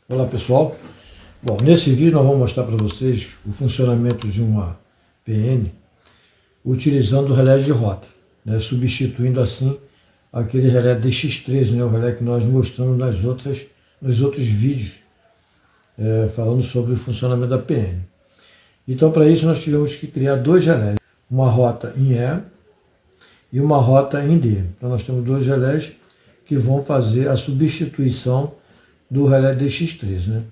Olá pessoal, bom, nesse vídeo nós vamos mostrar para vocês o funcionamento de uma PN utilizando o relé de rota, né, substituindo assim aquele relé DX13, né, o relé que nós mostramos nos outros vídeos falando sobre o funcionamento da PN. Então para isso nós tivemos que criar dois relés, uma rota em E e uma rota em D. Então nós temos dois relés que vão fazer a substituição do relé DX13, né?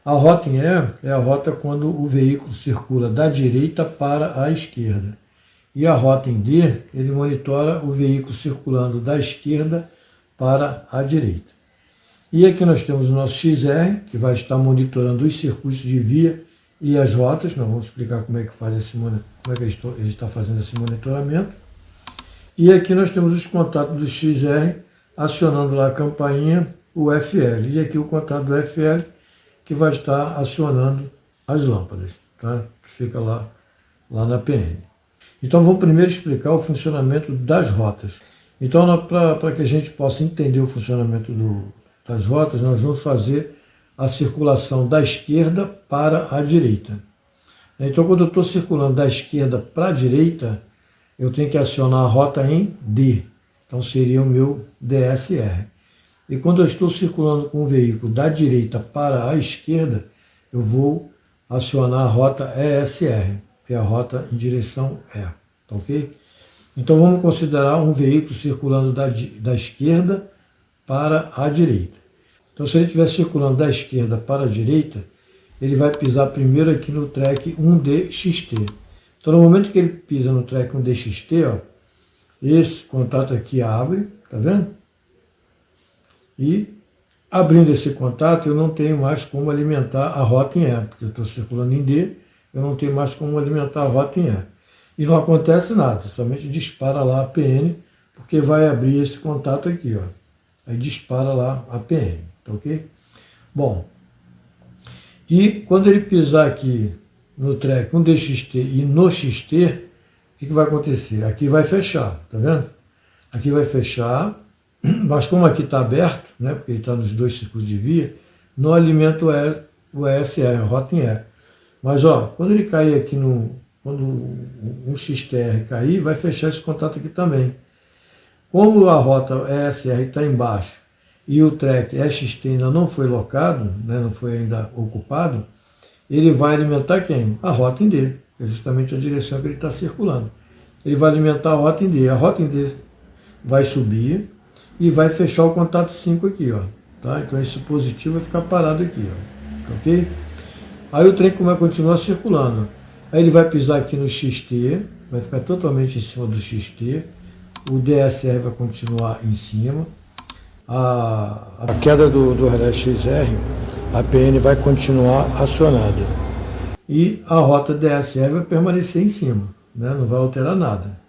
A rota em E é a rota quando o veículo circula da direita para a esquerda. E a rota em D, ele monitora o veículo circulando da esquerda para a direita. E aqui nós temos o nosso XR, que vai estar monitorando os circuitos de via e as rotas. Nós vamos explicar como é que ele está fazendo esse monitoramento. E aqui nós temos os contatos do XR acionando lá a campainha, o FL. E aqui o contato do FL, que vai estar acionando as lâmpadas, tá? Que fica lá na PN. Então vamos primeiro explicar o funcionamento das rotas. Então para que a gente possa entender o funcionamento das rotas, nós vamos fazer a circulação da esquerda para a direita. Então quando eu estou circulando da esquerda para a direita, eu tenho que acionar a rota em D. Então seria o meu DSR. E quando eu estou circulando com o veículo da direita para a esquerda, eu vou acionar a rota ESR, que é a rota em direção E, tá ok? Então vamos considerar um veículo circulando da esquerda para a direita. Então se ele estiver circulando da esquerda para a direita, ele vai pisar primeiro aqui no track 1DXT. Então no momento que ele pisa no track 1DXT, ó, esse contato aqui abre, tá vendo? E abrindo esse contato, eu não tenho mais como alimentar a rota em E, porque eu estou circulando em D, eu não tenho mais como alimentar a rota em E. E não acontece nada, somente dispara lá a PN, porque vai abrir esse contato aqui, ó. Aí dispara lá a PN, tá ok? Bom, e quando ele pisar aqui no track 1DXT e no XT, o que vai acontecer? Aqui vai fechar, tá vendo? Aqui vai fechar, mas como aqui está aberto, né, porque ele está nos dois circuitos de via, não alimenta o ESR, a rota em E. Mas ó, quando ele cair aqui quando um XTR cair, vai fechar esse contato aqui também. Como a rota ESR está embaixo e o track EXT ainda não foi locado, né, não foi ainda ocupado, ele vai alimentar quem? A rota em D, que é justamente a direção que ele está circulando. Ele vai alimentar a rota em D. A rota em D vai subir e vai fechar o contato 5 aqui, ó. Tá? Então esse positivo vai ficar parado aqui, ó. Ok? Aí o trem vai continuar circulando. Aí ele vai pisar aqui no XT, vai ficar totalmente em cima do XT. O DSR vai continuar em cima. A queda do relé XR, a PN vai continuar acionada. E a rota DSR vai permanecer em cima, né? Não vai alterar nada.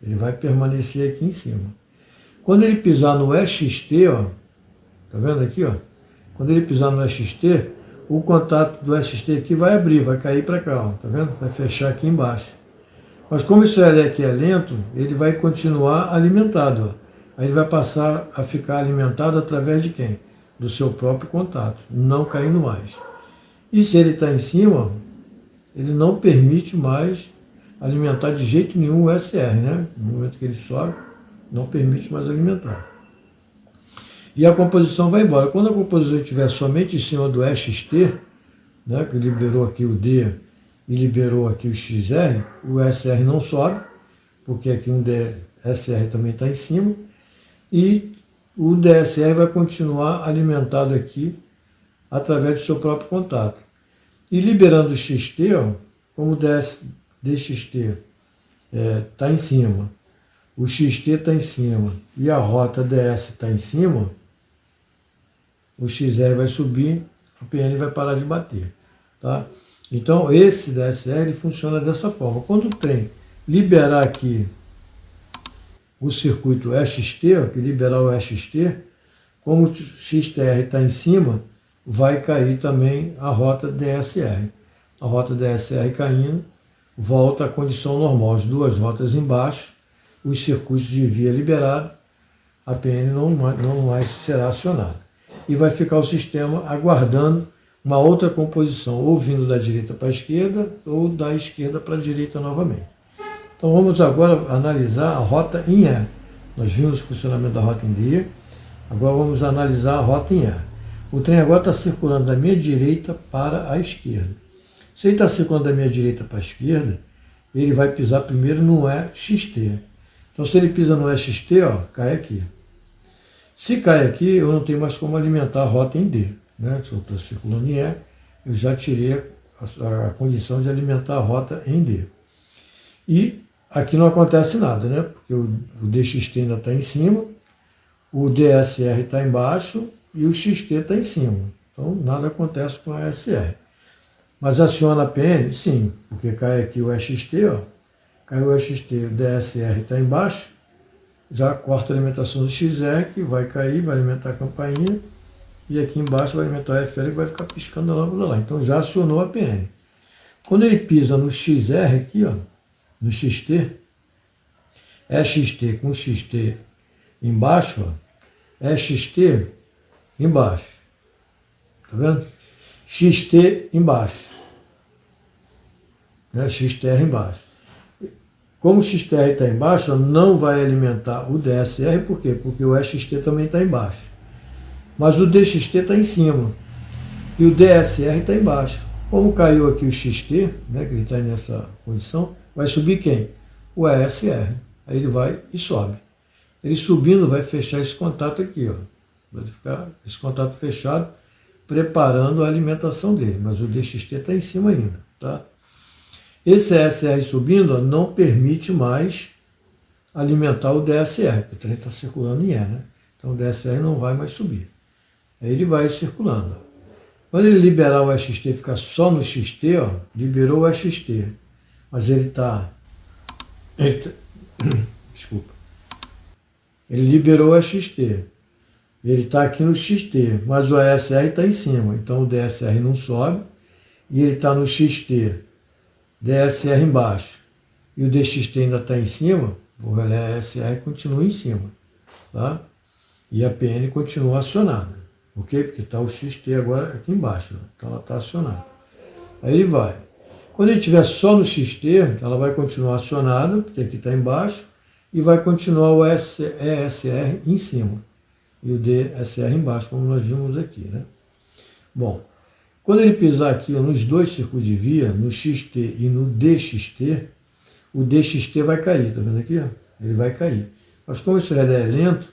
Ele vai permanecer aqui em cima. Quando ele pisar no EXT, ó, tá vendo aqui, ó? Quando ele pisar no EXT, o contato do EXT aqui vai abrir, vai cair para cá, ó, tá vendo? Vai fechar aqui embaixo. Mas como esse relé aqui é lento, ele vai continuar alimentado, ó. Aí ele vai passar a ficar alimentado através de quem? Do seu próprio contato, não caindo mais. E se ele está em cima, ele não permite mais alimentar de jeito nenhum o SR, né? No momento que ele sobe, não permite mais alimentar. E a composição vai embora. Quando a composição estiver somente em cima do EXT, né, que liberou aqui o D e liberou aqui o XR, o SR não sobe, porque aqui um DSR também está em cima, e o DSR vai continuar alimentado aqui através do seu próprio contato. E liberando o XT, ó, como o DXT está em cima, o XT está em cima e a rota DS está em cima, o XR vai subir, a PN vai parar de bater. Tá? Então esse DSR funciona dessa forma. Quando o trem liberar aqui o circuito EXT, ó, que liberar o EXT, como o XTR está em cima, vai cair também a rota DSR. A rota DSR caindo, volta à condição normal, as duas rotas embaixo, os circuitos de via liberados, a PN não mais será acionada. e vai ficar o sistema aguardando uma outra composição, ou vindo da direita para a esquerda, ou da esquerda para a direita novamente. Então vamos agora analisar a rota em E. Nós vimos o funcionamento da rota em D, agora vamos analisar a rota em E. O trem agora está circulando da minha direita para a esquerda. Se ele está circulando da minha direita para a esquerda, ele vai pisar primeiro no EXT. Então se ele pisa no EXT, ó, cai aqui. Se cai aqui, eu não tenho mais como alimentar a rota em D. Né? Se eu estou circulando em E, eu já tirei a condição de alimentar a rota em D. E aqui não acontece nada, né? Porque o DXT ainda está em cima, o DSR está embaixo e o XT está em cima. Então nada acontece com a SR. Mas aciona a PN? Sim, porque cai aqui o EXT, ó, cai o EXT, o DSR está embaixo, já corta a alimentação do XR, que vai cair, vai alimentar a campainha, e aqui embaixo vai alimentar a FL, que vai ficar piscando a lâmpada lá. Então já acionou a PN. Quando ele pisa no XR aqui, ó, no XT, EXT com XT embaixo, ó, EXT embaixo, tá vendo? XT embaixo, né? XTR embaixo. Como o XTR está embaixo, ó, não vai alimentar o DSR, por quê? Porque o EXT também está embaixo. Mas o DXT está em cima e o DSR está embaixo. Como caiu aqui o XT, né, que ele está nessa posição, vai subir quem? O ESR. Aí ele vai e sobe. Ele subindo vai fechar esse contato aqui, ó. Vai ficar esse contato fechado, preparando a alimentação dele. Mas o DXT está em cima ainda, tá? Esse ESR subindo, ó, não permite mais alimentar o DSR, porque o trem está circulando em E, né? Então o DSR não vai mais subir. Aí ele vai circulando. Quando ele liberar o EXT e ficar só no XT, ó, liberou o EXT. Mas ele está... Desculpa. Ele liberou o EXT. Ele está aqui no XT, mas o ESR está em cima. Então o DSR não sobe. E ele está no XT. DSR embaixo. E o DXT ainda está em cima. O relé ESR continua em cima. Tá? E a PN continua acionada. Ok? Porque está o XT agora aqui embaixo. Né? Então ela está acionada. Aí ele vai. Quando ele estiver só no XT, ela vai continuar acionada, porque aqui está embaixo, e vai continuar o ESR em cima. E o DSR embaixo, como nós vimos aqui. Né? Bom, quando ele pisar aqui nos dois circuitos de via, no XT e no DXT, o DXT vai cair. Está vendo aqui? Ele vai cair. Mas como esse relé é lento,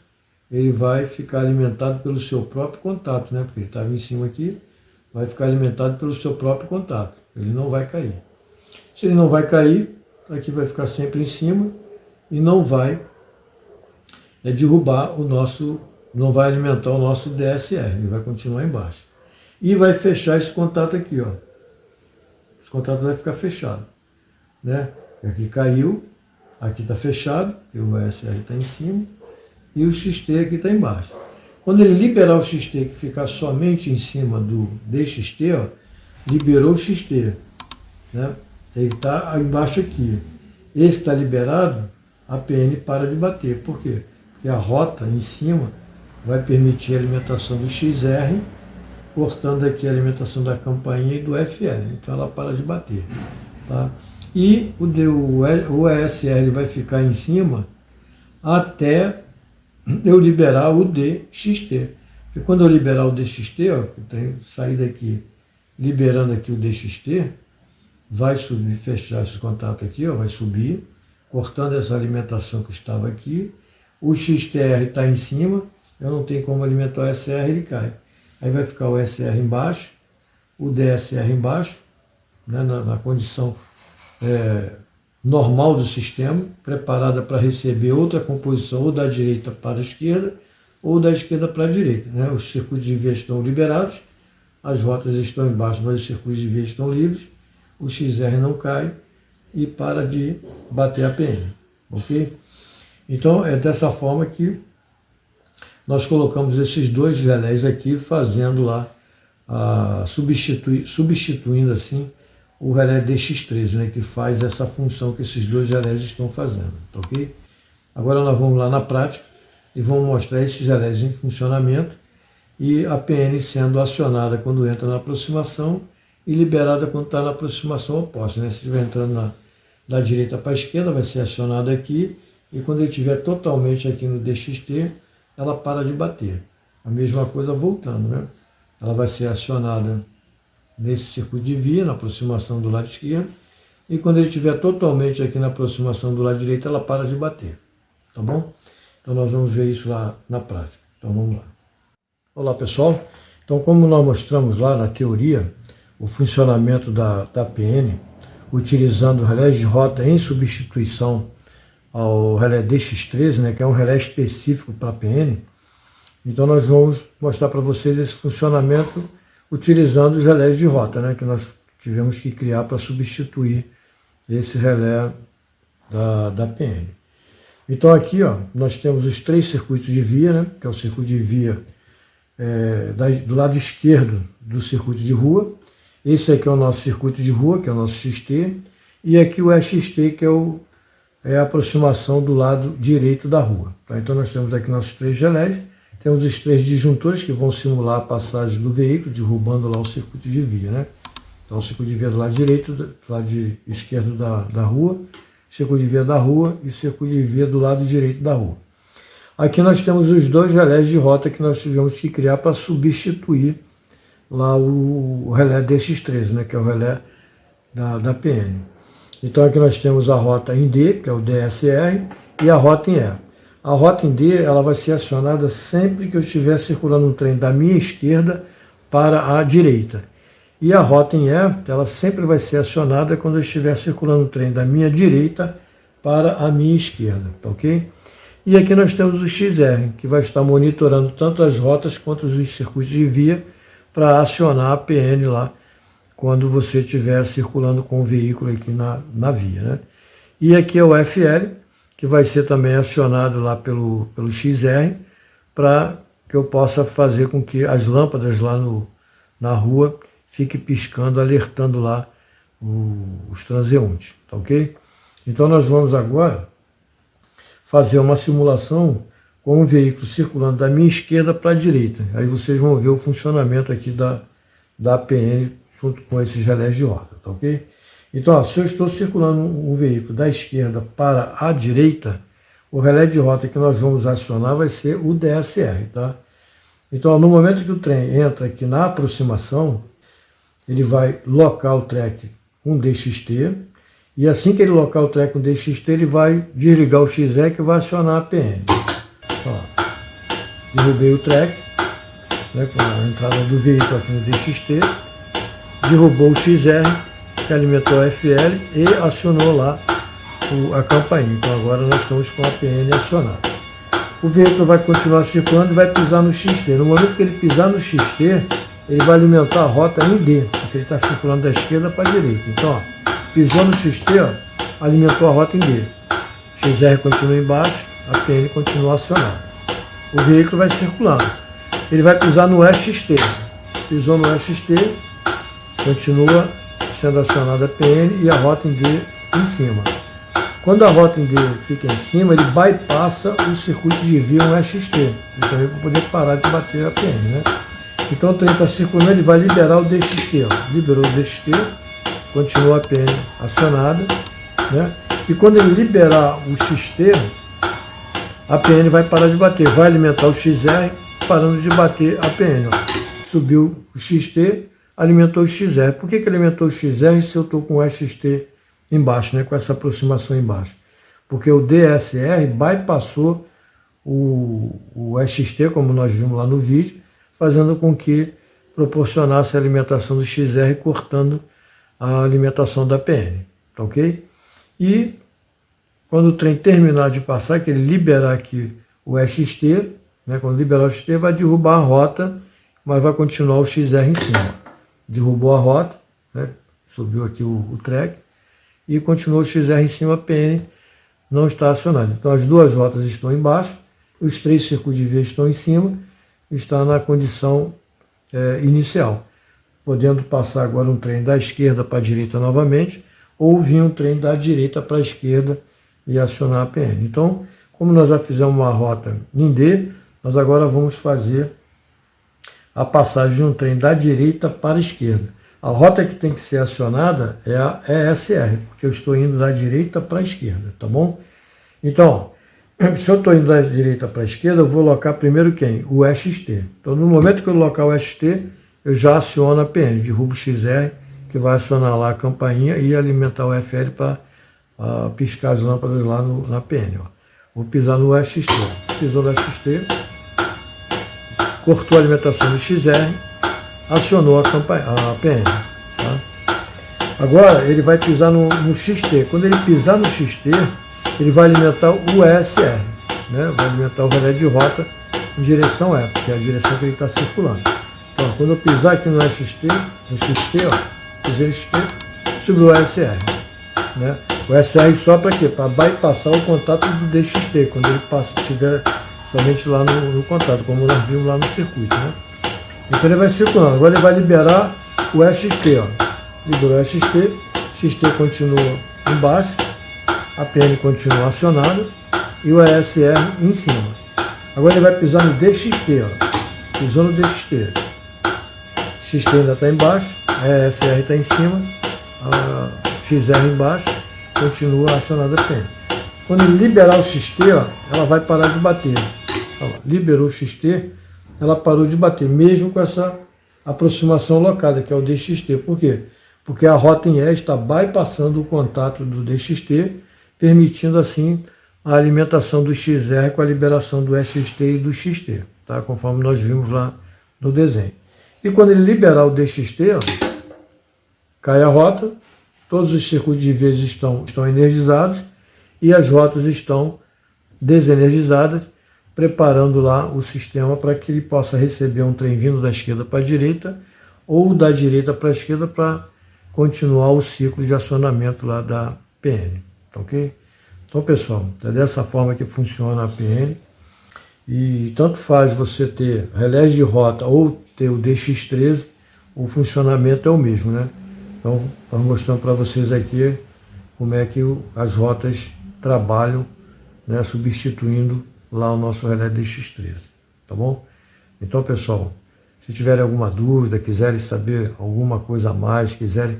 ele vai ficar alimentado pelo seu próprio contato, né? Porque ele estava em cima aqui, vai ficar alimentado pelo seu próprio contato. Ele não vai cair. Se ele não vai cair, aqui vai ficar sempre em cima e não vai derrubar o nosso, não vai alimentar o nosso DSR, ele vai continuar embaixo. E vai fechar esse contato aqui, ó. Esse contato vai ficar fechado, né? Aqui caiu, aqui está fechado, porque o ESR está em cima, e o XT aqui está embaixo. Quando ele liberar o XT, que ficar somente em cima do DXT, ó, liberou o XT, né? Ele está embaixo aqui. Esse está liberado, a PN para de bater. Por quê? Porque a rota em cima vai permitir a alimentação do XR, cortando aqui a alimentação da campainha e do FL. Então ela para de bater. Tá? E o ESR vai ficar em cima até eu liberar o DXT. Porque quando eu liberar o DXT, ó, eu tenho que sair daqui liberando aqui o DXT, vai subir, fechar esse contato aqui, ó, vai subir, cortando essa alimentação que estava aqui. O XTR está em cima, eu não tenho como alimentar o SR, ele cai. Aí vai ficar o SR embaixo, o DSR embaixo, né, na condição normal do sistema, preparada para receber outra composição, ou da direita para a esquerda, ou da esquerda para a direita. Né? Os circuitos de via estão liberados, as rotas estão embaixo, mas os circuitos de via estão livres, o XR não cai e para de bater a PN. Ok? Então é dessa forma que nós colocamos esses dois relés aqui, fazendo lá, substituindo assim, o relé DX13, né, que faz essa função que esses dois relés estão fazendo, tá ok? Agora nós vamos lá na prática e vamos mostrar esses relés em funcionamento e a PN sendo acionada quando entra na aproximação e liberada quando está na aproximação oposta, né? Se estiver entrando da direita para a esquerda, vai ser acionada aqui, e quando ele estiver totalmente aqui no DXT, ela para de bater. A mesma coisa voltando, né? Ela vai ser acionada nesse circuito de via, na aproximação do lado esquerdo, e quando ele estiver totalmente aqui na aproximação do lado direito, ela para de bater, tá bom? Então nós vamos ver isso lá na prática. Então vamos lá. Olá pessoal, então como nós mostramos lá na teoria, o funcionamento da PN, utilizando o relé de rota em substituição ao relé DX13, né, que é um relé específico para PN, então nós vamos mostrar para vocês esse funcionamento utilizando os relés de rota, né, que nós tivemos que criar para substituir esse relé da PN. Então aqui ó, nós temos os 3 circuitos de via, né, que é o circuito de via do lado esquerdo do circuito de rua. Esse aqui é o nosso circuito de rua, que é o nosso XT, e aqui o EXT, que é a aproximação do lado direito da rua. Tá? Então nós temos aqui nossos 3 relés, temos os 3 disjuntores que vão simular a passagem do veículo, derrubando lá o circuito de via, né? Então o circuito de via do lado direito, do lado esquerdo da rua, circuito de via da rua e circuito de via do lado direito da rua. Aqui nós temos os 2 relés de rota que nós tivemos que criar para substituir lá o relé DX13, né, que é o relé da PN. Então aqui nós temos a rota em D, que é o DSR, e a rota em E. A rota em D ela vai ser acionada sempre que eu estiver circulando um trem da minha esquerda para a direita. E a rota em E, ela sempre vai ser acionada quando eu estiver circulando um trem da minha direita para a minha esquerda, tá ok? E aqui nós temos o XR, que vai estar monitorando tanto as rotas quanto os circuitos de via para acionar a PN lá quando você estiver circulando com o veículo aqui na via, né? E aqui é o FL, que vai ser também acionado lá pelo XR, para que eu possa fazer com que as lâmpadas lá na rua fiquem piscando, alertando lá os transeuntes, tá ok? Então nós vamos agora fazer uma simulação com o veículo circulando da minha esquerda para a direita. Aí vocês vão ver o funcionamento aqui da PN junto com esses relés de roda, tá ok? Então, ó, se eu estou circulando um veículo da esquerda para a direita, o relé de rota que nós vamos acionar vai ser o DSR, tá? Então, ó, no momento que o trem entra aqui na aproximação, ele vai locar o track com DXT, e assim que ele locar o track com DXT, ele vai desligar o XR que vai acionar a PN. Ó, derrubei o track, né, com a entrada do veículo aqui no DXT, derrubou o XR, que alimentou a FL e acionou lá a campainha. Então agora nós estamos com a PN acionada. O veículo vai continuar circulando e vai pisar no XT. No momento que ele pisar no XT, ele vai alimentar a rota em D, porque ele está circulando da esquerda para a direita. Então, ó, pisou no XT, ó, alimentou a rota em D. XR continua embaixo, a PN continua acionada. O veículo vai circulando. Ele vai pisar no EXT. Pisou no EXT, continua sendo acionada a PN e a rota em D em cima. Quando a rota em D fica em cima, ele bypassa o circuito de via um EXT, também para poder parar de bater a PN, né? Então o trem está circulando, ele vai liberar o DXT. Ó. Liberou o DXT, continua a PN acionada, né? E quando ele liberar o XT, a PN vai parar de bater, vai alimentar o XR, parando de bater a PN. Ó. Subiu o XT, alimentou o XR. Por que alimentou o XR se eu estou com o EXT embaixo, né, com essa aproximação embaixo? Porque o DSR bypassou o EXT, como nós vimos lá no vídeo, fazendo com que proporcionasse a alimentação do XR, cortando a alimentação da PN, tá ok? E quando o trem terminar de passar, que ele liberar aqui o EXT, né, quando liberar o XT, vai derrubar a rota, mas vai continuar o XR em cima. Derrubou a rota, né, subiu aqui o track, e continuou o XR em cima, a PN não está acionada. Então as 2 rotas estão embaixo, os 3 circuitos de via estão em cima, está na condição inicial, podendo passar agora um trem da esquerda para a direita novamente, ou vir um trem da direita para a esquerda e acionar a PN. Então, como nós já fizemos uma rota em D, nós agora vamos fazer a passagem de um trem da direita para a esquerda. A rota que tem que ser acionada é a ESR, porque eu estou indo da direita para a esquerda, tá bom? Então, se eu estou indo da direita para a esquerda, eu vou locar primeiro quem? O EXT. Então, no momento que eu locar o EXT, eu já aciono a PN, derrubo o XR, que vai acionar lá a campainha e alimentar o FL para piscar as lâmpadas lá na PN. Ó. Vou pisar no EXT. Pisou no EXT, cortou a alimentação do XR, acionou a PN. Tá? Agora ele vai pisar no XT. Quando ele pisar no XT, ele vai alimentar o ESR, né? Vai alimentar o relé de rota em direção E, que é a direção que ele está circulando. Então, quando eu pisar aqui no XT, ó, pisei no XT, subiu o ESR. Né? O ESR só para quê? Para bypassar o contato do DXT, quando ele estiver somente lá no contato, como nós vimos lá no circuito. Né? Então ele vai circulando. Agora ele vai liberar o XT. Ó. Liberou o XT continua embaixo, a PN continua acionada e o ESR em cima. Agora ele vai pisar no DXT. Ó. Pisou no DXT. XT ainda está embaixo, a ESR está em cima, a XR embaixo, continua acionada a PN. Quando ele liberar o XT, ó, ela vai parar de bater. Ó, liberou o XT, ela parou de bater, mesmo com essa aproximação locada, que é o DXT. Por quê? Porque a rota em E está bypassando o contato do DXT, permitindo assim a alimentação do XR com a liberação do SXT e do XT, tá? Conforme nós vimos lá no desenho. E quando ele liberar o DXT, ó, cai a rota, todos os circuitos de vias estão energizados e as rotas estão desenergizadas, preparando lá o sistema para que ele possa receber um trem vindo da esquerda para a direita ou da direita para a esquerda para continuar o ciclo de acionamento lá da PN, tá ok? Então, pessoal, é dessa forma que funciona a PN e tanto faz você ter relés de rota ou ter o DX13, o funcionamento é o mesmo, né? Então, estamos mostrando para vocês aqui como é que as rotas trabalham, né, substituindo lá o nosso relé DX13, tá bom? Então, pessoal, se tiverem alguma dúvida, quiserem saber alguma coisa a mais, quiserem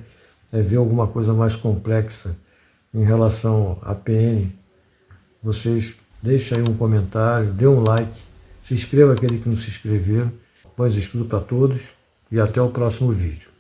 ver alguma coisa mais complexa em relação à PN, vocês deixem aí um comentário, dê um like, se inscreva aquele que não se inscreveram. Bom estudo para todos e até o próximo vídeo.